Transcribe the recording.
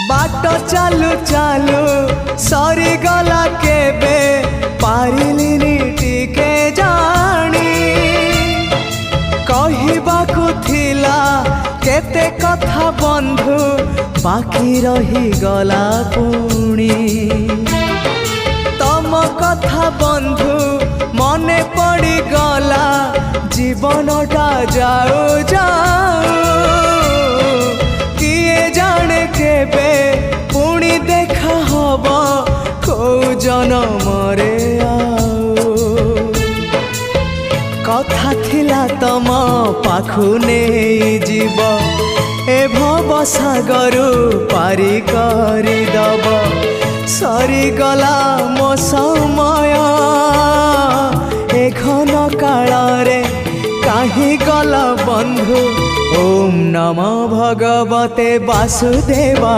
बाट चालू चालू सरीगला केबे पारिलिनी टिके जानी कहिबाकु थिला केते कथा बंधु बाकी रही गला पुणी तम कथा बंधु मने पड़ी गला जीवनटा जाऊ जाऊ किए जाने केबे पुणी देखा हबा को जनमरे कथा थिला तम पाखु नहीं जीव ए भव सागरु पारी करी दब सरीगला मो समय ए घन काल रे काहे गल बंधु। ओम नमो भगवते वासुदेवा।